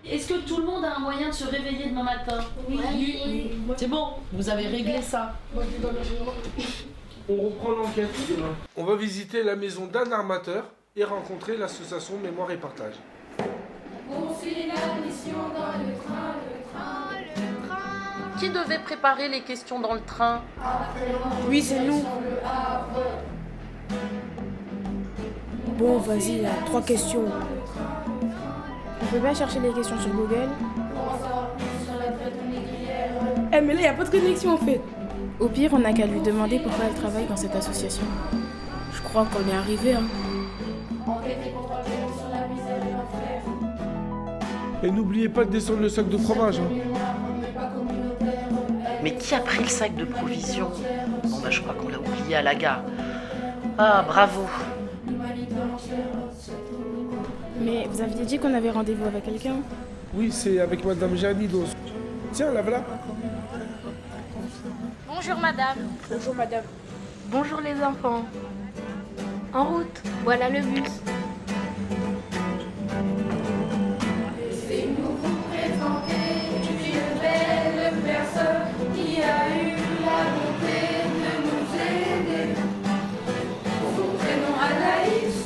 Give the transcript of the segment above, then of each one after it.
Est-ce que tout le monde a un moyen de se réveiller demain matin? Oui. C'est bon, vous avez réglé ça. On reprend l'enquête demain. On va visiter la maison d'un armateur et rencontrer l'association Mémoire et Partage. On suit la mission dans le train. Qui devait préparer les questions dans le train? Oui, c'est nous. Bon, vas-y, là, 3 questions. On peut pas chercher les questions sur Google? Eh, mais là, y a pas de connexion en fait. Au pire, on n'a qu'à lui demander pourquoi elle travaille dans cette association. Je crois qu'on est arrivé, hein. Et n'oubliez pas de descendre le sac de fromage. Mais qui a pris le sac de provisions? Bon bah je crois qu'on l'a oublié à la gare. Ah bravo. Mais vous aviez dit qu'on avait rendez-vous avec quelqu'un? Oui, c'est avec Madame Janidos. Tiens, la voilà. Bonjour madame. Bonjour madame. Bonjour les enfants. En route, voilà le bus. Laissez-nous vous présenter une belle personne qui a eu la bonté de nous aider. Son prénom Anaïs,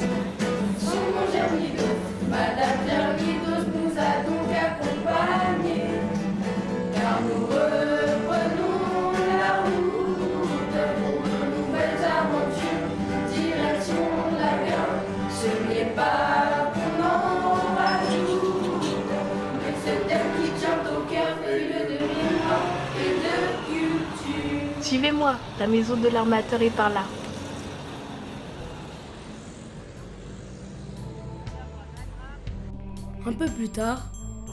son nom Germidos. Madame Germidos nous a donc accompagnés. Car nous reprenons la route pour de nouvelles aventures. Direction la gare, ce n'est pas qu'on en rajoute, mais c'est elle qui tient au cœur feuille de mémoire et de culture. Suivez-moi, la maison de l'armateur est par là. Un peu plus tard,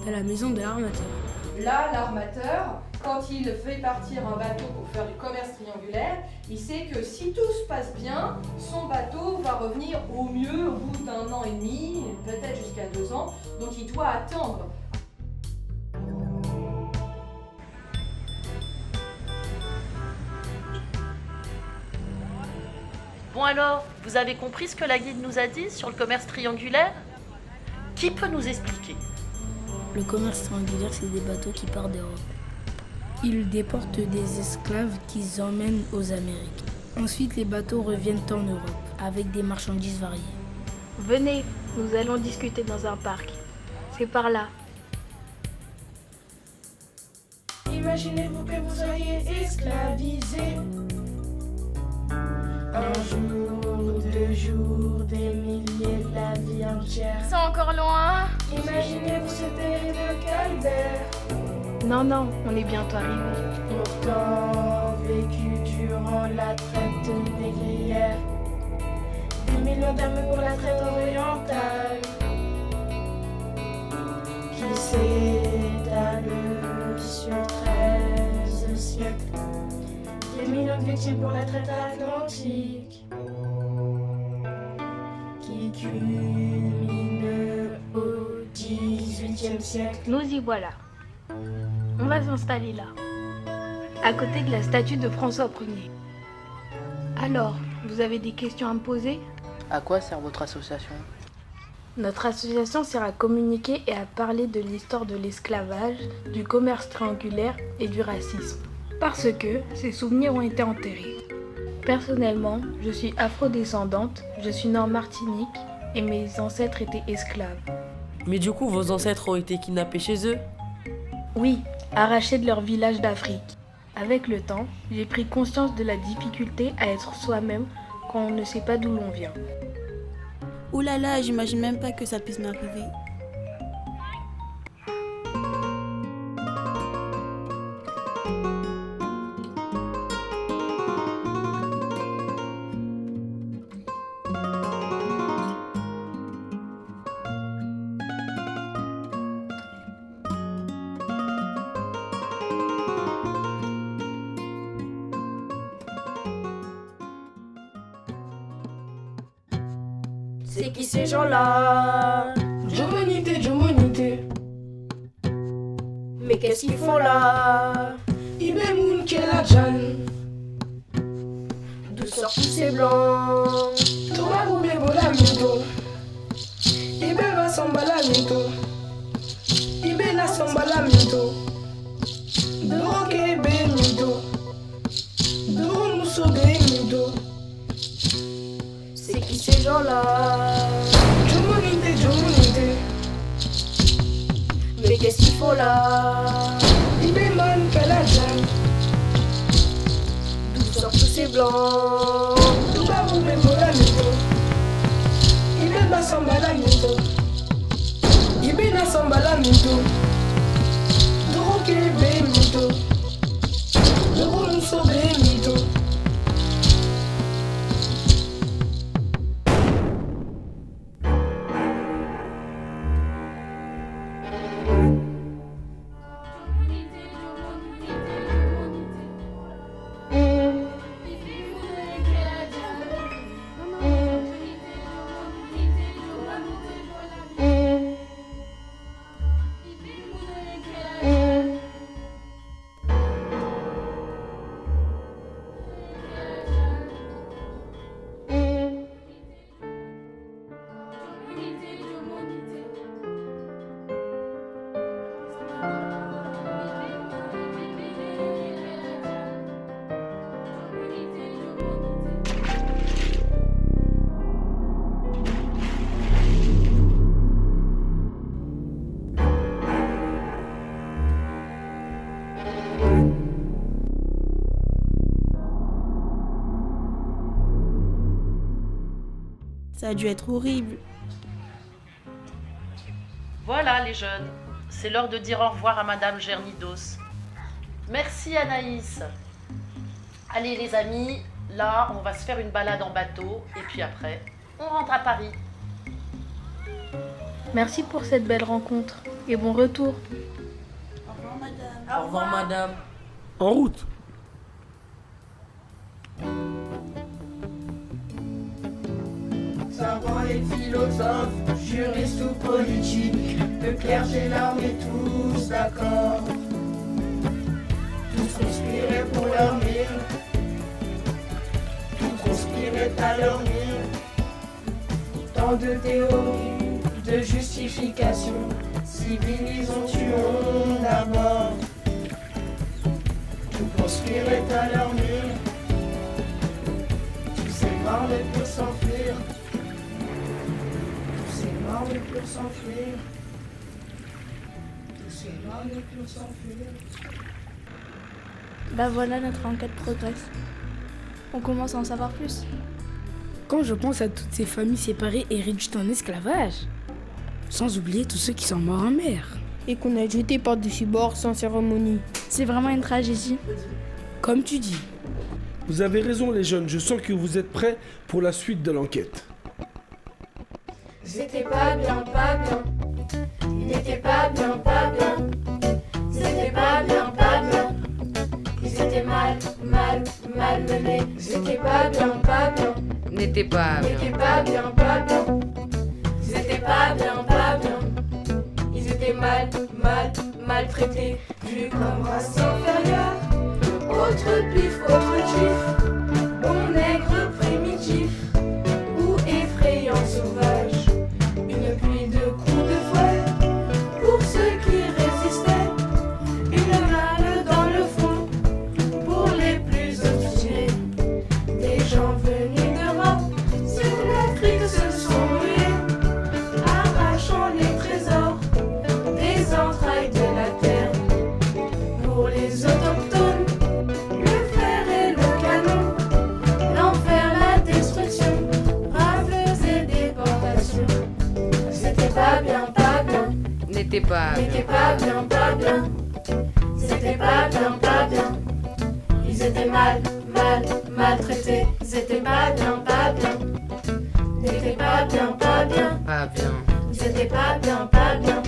à la maison de l'armateur. Là, l'armateur, quand il fait partir un bateau pour faire du commerce triangulaire, il sait que si tout se passe bien, son bateau va revenir au mieux au bout d'1 an et demi, peut-être jusqu'à 2 ans, donc il doit attendre. Bon alors, vous avez compris ce que la guide nous a dit sur le commerce triangulaire? Qui peut nous expliquer? Le commerce triangulaire, c'est des bateaux qui partent d'Europe. Ils déportent des esclaves qu'ils emmènent aux Amériques. Ensuite, les bateaux reviennent en Europe avec des marchandises variées. Venez, nous allons discuter dans un parc. C'est par là. Imaginez-vous que vous soyez esclavisé. Un jour, 2 jours, des milliers de la vie entière. C'est encore loin? Imaginez-vous ce terrible calvaire. Non, on est bientôt arrivé. Pourtant vécu durant la traite négrière. Des millions d'âmes pour la traite orientale qui s'étale sur 13 siècles. Des millions de victimes pour la traite atlantique qui culmine au 18e siècle. Nous y voilà. On va s'installer là, à côté de la statue de François Ier. Alors, vous avez des questions à me poser? À quoi sert votre association? Notre association sert à communiquer et à parler de l'histoire de l'esclavage, du commerce triangulaire et du racisme. Parce que ces souvenirs ont été enterrés. Personnellement, je suis afrodescendante, je suis née en Martinique et mes ancêtres étaient esclaves. Mais du coup, vos ancêtres ont été kidnappés chez eux? Oui, arrachés de leur village d'Afrique. Avec le temps, j'ai pris conscience de la difficulté à être soi-même quand on ne sait pas d'où l'on vient. Ouh là là, j'imagine même pas que ça puisse m'arriver. C'est qui ces gens-là? Jomonité. Mais qu'est-ce qu'ils font là? Ibemoun Keladjan. D'où sortent tous ces blancs? Thomas Roubé Bolamito. Ibe Vassamba Lamito. Ibe la minto. Doroke be minto. Doro muso be minto. C'est qui ces gens-là? Jomonite. Mais qu'est-ce qu'il faut là? Ibeman Pelajan. D'où sortent tous ces blancs? Tubabu be mola minto. Ibena sambala minto. Ibena sambala minto. Doroke be minto. Doro muso be minto. Ça a dû être horrible. Voilà les jeunes, c'est l'heure de dire au revoir à Madame Gernidos. Merci Anaïs. Allez les amis, là on va se faire une balade en bateau et puis après on rentre à Paris. Merci pour cette belle rencontre et bon retour. Au revoir, madame. En route. Savants et philosophes, juristes ou politiques, le clergé, l'armée, tous d'accord. Tous conspiraient pour leur mire, tout conspirait à leur mire. Tant de théories, de justifications, civilisons, tuons d'abord. Tout conspirait à leur mire, tous ces morts ne purent s'enfuir. Tous ces morts ne purent s'enfuir. Tous ces morts ne purent s'enfuir. Bah voilà, notre enquête progresse. On commence à en savoir plus. Quand je pense à toutes ces familles séparées et réduites en esclavage, sans oublier tous ceux qui sont morts en mer. Et qu'on a jeté par-dessus bord sans cérémonie. C'est vraiment une tragédie. Comme tu dis. Vous avez raison les jeunes, je sens que vous êtes prêts pour la suite de l'enquête. C'était pas bien, pas bien. N'était pas bien, pas bien. C'était pas bien, pas bien. Ils étaient mal, mal, mal menés. C'était pas bien, pas bien. N'était pas bien. N'était pas bien, pas bien. Ils étaient pas bien, pas bien. Ils étaient mal, mal, maltraités. Vus comme race inférieure. Autre pif, autre chiffre. Bon nègre primitif. Ou effrayant sauvage. Une pluie de coups de fouet. Pour ceux qui résistaient. Une balle dans le front. Pour les plus obstinés. Des gens venus d'Europe. Sur l'Afrique se sont rués. Arrachant les trésors. Des entrailles de la terre. Pour les autochtones. Le fer et le canon. L'enfer, la destruction. Rafles et déportations. C'était pas bien, pas bien. N'était pas bien. N'était pas bien, pas bien. C'était pas bien, pas bien. Ils étaient mal, mal, maltraités. C'était pas bien, pas bien. N'était pas bien, pas bien. Pas bien. C'était pas bien, pas bien.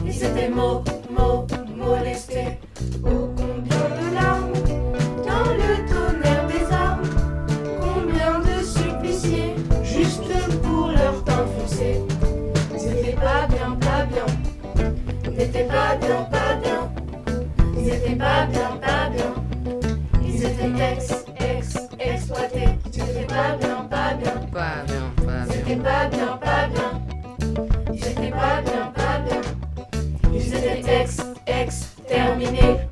Ils étaient molestés. Oh, combien de larmes dans le tonnerre des armes. Combien de suppliciés juste pour leur temps foncé. C'était pas bien, pas bien. N'était pas bien, pas bien. Ils étaient pas bien, pas bien. Ils étaient exploités. C'était pas bien, pas bien. Pas bien, pas bien. C'était pas bien, pas bien. Ils étaient pas bien, pas bien. Ils été exterminés.